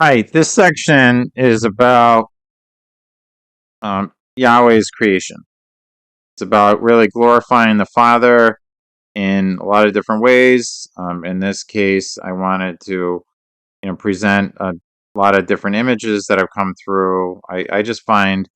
Hi, this section is about Yahweh's creation. It's about really glorifying the Father in a lot of different ways. In this case, I wanted to, present a lot of different images that have come through. I just find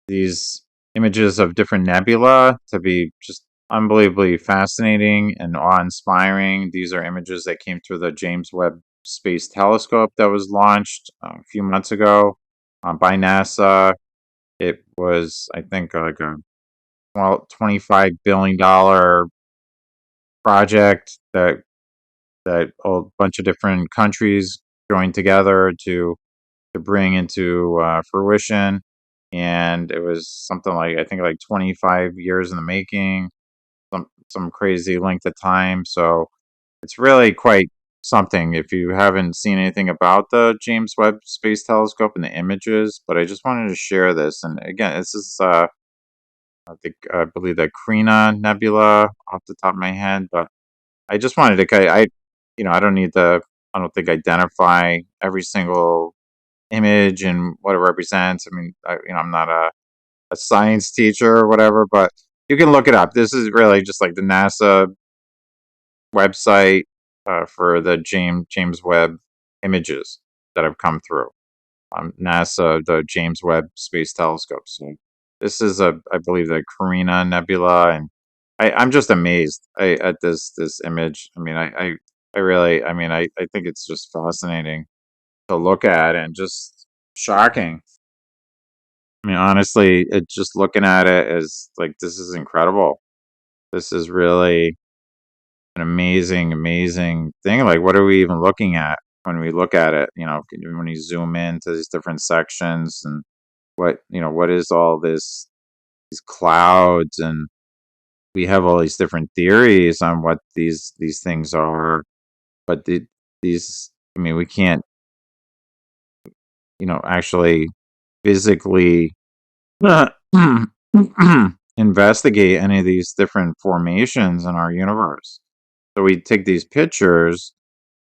these images of different nebula to be just unbelievably fascinating and awe-inspiring. These are images that came through the James Webb Space Telescope that was launched a few months ago by NASA. It was, I think, like a $25 billion project that a bunch of different countries joined together to bring into fruition. And it was something like, I think, like 25 years in the making, some crazy length of time. So it's really quite something if you haven't seen anything about the James Webb Space Telescope and the images. But I just wanted to share this. And again, this is I believe the Krina Nebula off the top of my head, but I just wanted to I don't need to, I don't think, identify every single image and what it represents. I mean, I'm not a science teacher or whatever, but you can look it up. This is really just like the NASA website for the James Webb images that have come through. NASA, the James Webb Space Telescope. So this is I believe, the Carina Nebula, and I'm just amazed at this image. I mean, I really, I think it's just fascinating to look at and just shocking. I mean, honestly, it just looking at it is like, this is incredible. This is really an amazing, amazing thing. Like, what are we even looking at when we look at it? When you zoom into these different sections, and what is all these clouds, and we have all these different theories on what these things are, but these, I mean, we can't, actually physically investigate any of these different formations in our universe. So we take these pictures.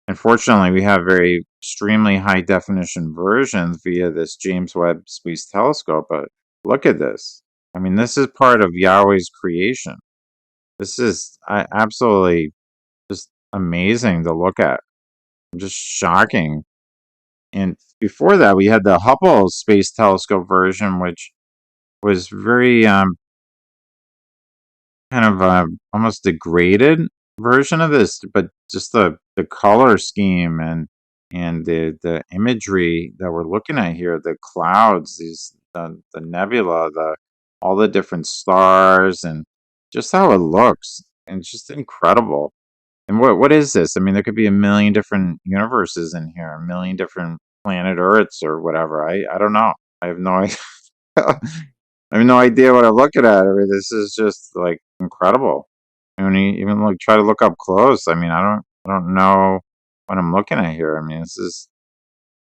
Unfortunately, we have very extremely high definition versions via this James Webb Space Telescope. But look at this. I mean, this is part of Yahweh's creation. This is absolutely just amazing to look at. Just shocking. And before that, we had the Hubble Space Telescope version, which was very kind of almost degraded version of this, but just the color scheme and the imagery that we're looking at here, the clouds, the nebula, the all the different stars, and just how it looks, and it's just incredible. And what is this? I mean, there could be a million different universes in here, a million different planet Earths or whatever. I don't know. I have no idea. I have no idea what I'm looking at. I mean, this is just like incredible. And when you even like try to look up close, I mean, I don't know what I'm looking at here. I mean, this is,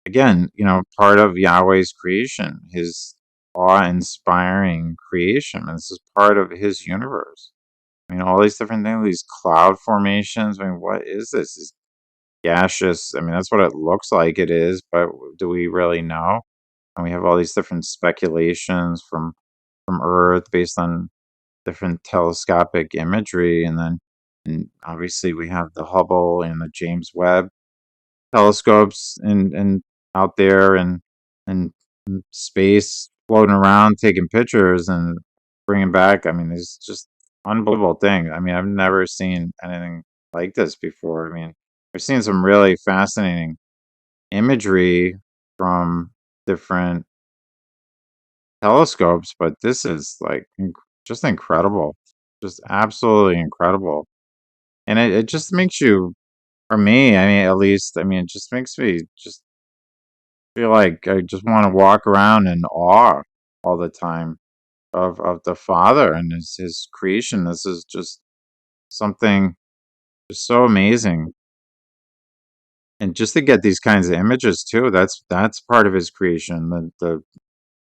again, part of Yahweh's creation, His awe-inspiring creation. This is part of His universe. I mean, all these different things, these cloud formations. I mean, what is this? These gaseous. I mean, that's what it looks like it is, but do we really know? And we have all these different speculations from Earth based on different telescopic imagery, and obviously we have the Hubble and the James Webb telescopes and out there, and space floating around taking pictures and bringing back. I mean, it's just unbelievable thing. I mean, I've never seen anything like this before. I mean, I've seen some really fascinating imagery from different telescopes, but this is like just incredible, just absolutely incredible. And it just makes you, for me, I mean, at least, I mean, it just makes me just feel like I just want to walk around in awe all the time of the Father and his creation. This is just something just so amazing. And just to get these kinds of images too, that's part of his creation. The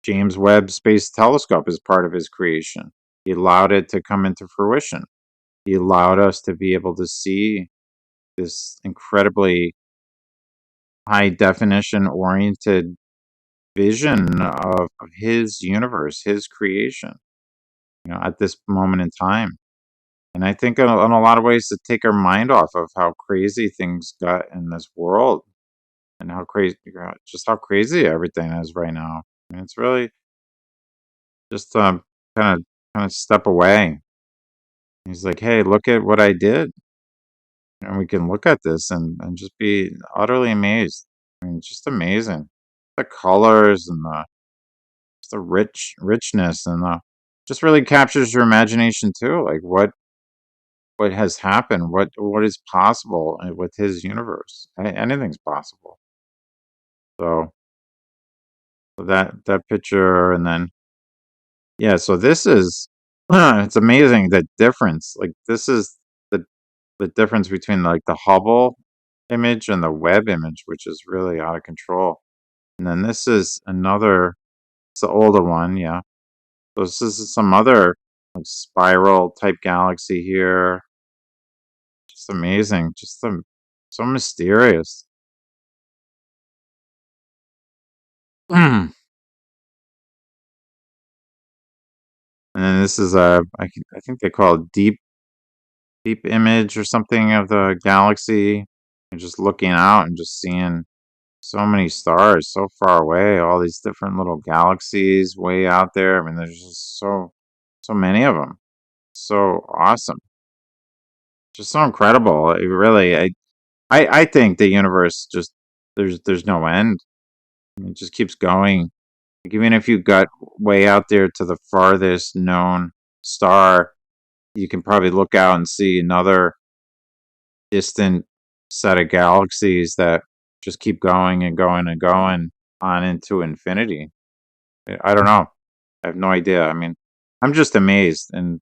James Webb Space Telescope is part of his creation. He allowed it to come into fruition. He allowed us to be able to see this incredibly high definition oriented vision of his universe, his creation, at this moment in time. And I think in a lot of ways to take our mind off of how crazy things got in this world and how crazy, just how crazy everything is right now. I mean, it's really just kind of step away. He's like, hey, look at what I did. And we can look at this and just be utterly amazed. I mean, it's just amazing. The colors and just the richness and the just really captures your imagination too. Like what has happened, what is possible with his universe. Anything's possible. So, that picture, and then yeah. So this is it's amazing the difference. Like this is the the difference between like the Hubble image and the Webb image, which is really out of control. And then this is another. It's the older one, yeah. So this is some other like spiral type galaxy here. Just amazing. Just so mysterious. And then this is I think they call it deep image or something of the galaxy. And just looking out and just seeing so many stars so far away, all these different little galaxies way out there. I mean, there's just so many of them. So awesome. Just so incredible. It really I think the universe just there's no end. It just keeps going. Like, even if you got way out there to the farthest known star, you can probably look out and see another distant set of galaxies that just keep going and going and going on into infinity. I don't know. I have no idea. I mean, I'm just amazed, and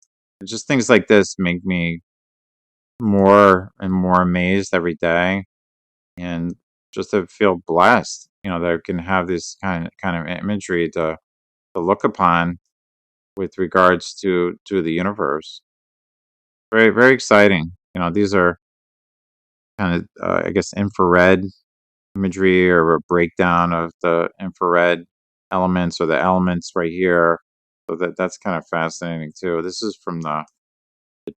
just things like this make me more and more amazed every day, and just to feel blessed, that I can have this kind of imagery to look upon with regards to the universe. Very very exciting. These are kind of I guess infrared imagery or a breakdown of the infrared elements or the elements right here. So that's kind of fascinating too. This is from the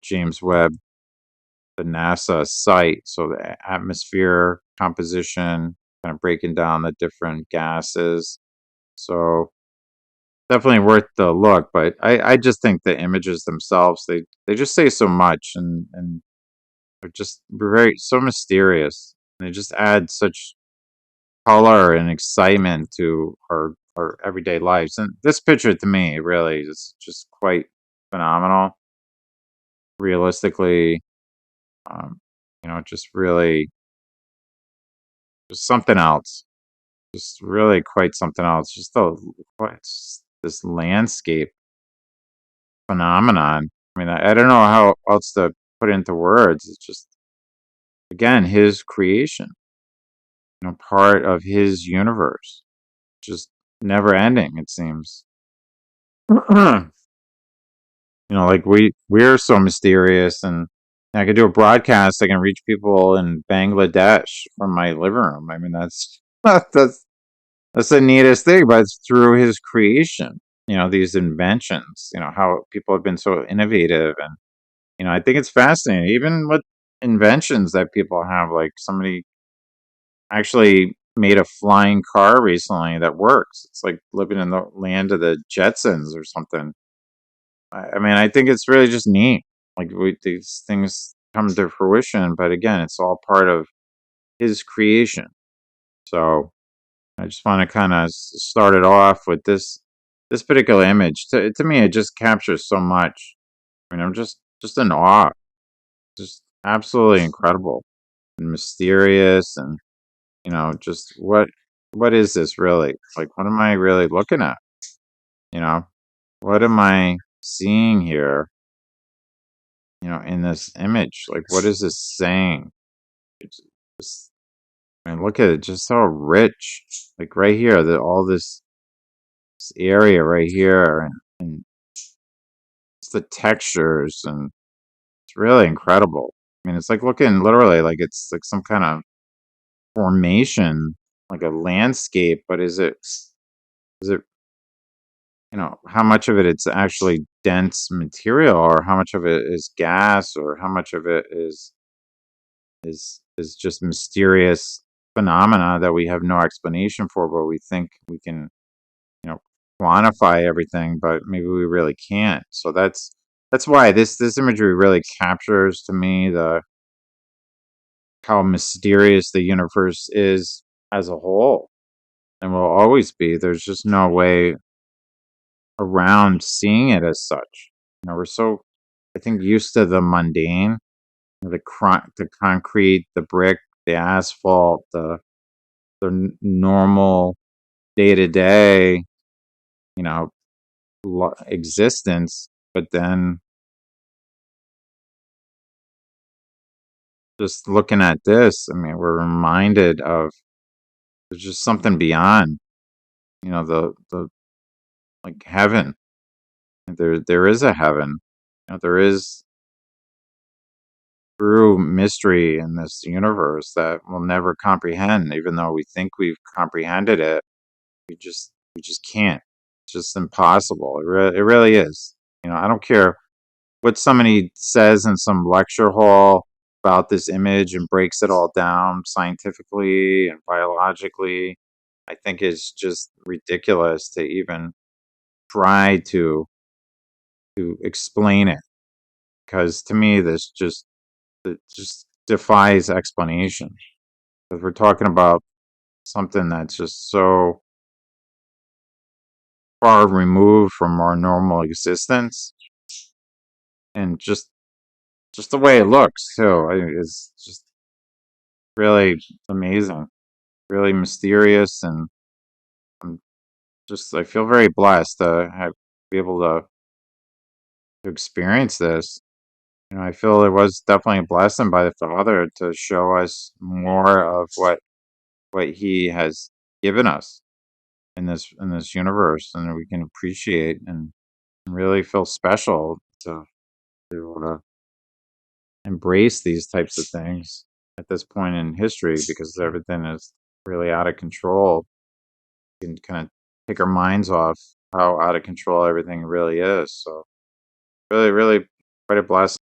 James Webb, the NASA site. So the atmosphere composition, kind of breaking down the different gases. So definitely worth the look. But I just think the images themselves, they just say so much, and they're just very so mysterious. They just add such color and excitement to our everyday lives. And this picture to me really is just quite phenomenal. Realistically, um, just really just something else. Just really quite something else. Just this landscape phenomenon. I mean, I don't know how else to put it into words. It's just again his creation, part of his universe, just never ending. It seems. Like we're so mysterious, and I could do a broadcast. I can reach people in Bangladesh from my living room. I mean, that's that's the neatest thing, but it's through his creation. These inventions. How people have been so innovative, and I think it's fascinating. Even with inventions that people have, like somebody actually made a flying car recently that works. It's like living in the land of the Jetsons or something. I mean, I think it's really just neat. Like these things come to fruition, but again, it's all part of his creation. So I just want to kind of start it off with this particular image. To me, it just captures so much. I mean, I'm just in awe. Just absolutely incredible and mysterious, and just what is this really? Like, what am I really looking at? You know, what am I seeing here? In this image, like, what is this saying? It's just, I mean, look at it, just so rich. Like right here, all this area right here, and it's the textures, and it's really incredible. I mean, it's like looking literally like it's like some kind of formation, like a landscape, but is it how much of it's actually dense material, or how much of it is gas, or how much of it is just mysterious phenomena that we have no explanation for, but we think we can, you know, quantify everything, but maybe we really can't. So that's why this imagery really captures to me the how mysterious the universe is as a whole, and will always be. There's just no way around seeing it as such. We're so, I think, used to the mundane, the concrete, the brick, the asphalt, the normal day to day, you know, existence. But then just looking at this, I mean, we're reminded of there's just something beyond, the like heaven. There is a heaven. There is true mystery in this universe that we'll never comprehend, even though we think we've comprehended it. We just can't. It's just impossible. It really is. I don't care what somebody says in some lecture hall about this image and breaks it all down scientifically and biologically. I think it's just ridiculous to even try to explain it, because to me this just defies explanation. Because we're talking about something that's just so far removed from our normal existence, and just the way it looks too is just really amazing, really mysterious, and I'm I feel very blessed to be able to experience this. I feel it was definitely a blessing by the Father to show us more of what He has given us in this universe, and we can appreciate and really feel special to be able to embrace these types of things at this point in history, because everything is really out of control. We can kind of take our minds off how out of control everything really is. So really, really quite a blessing.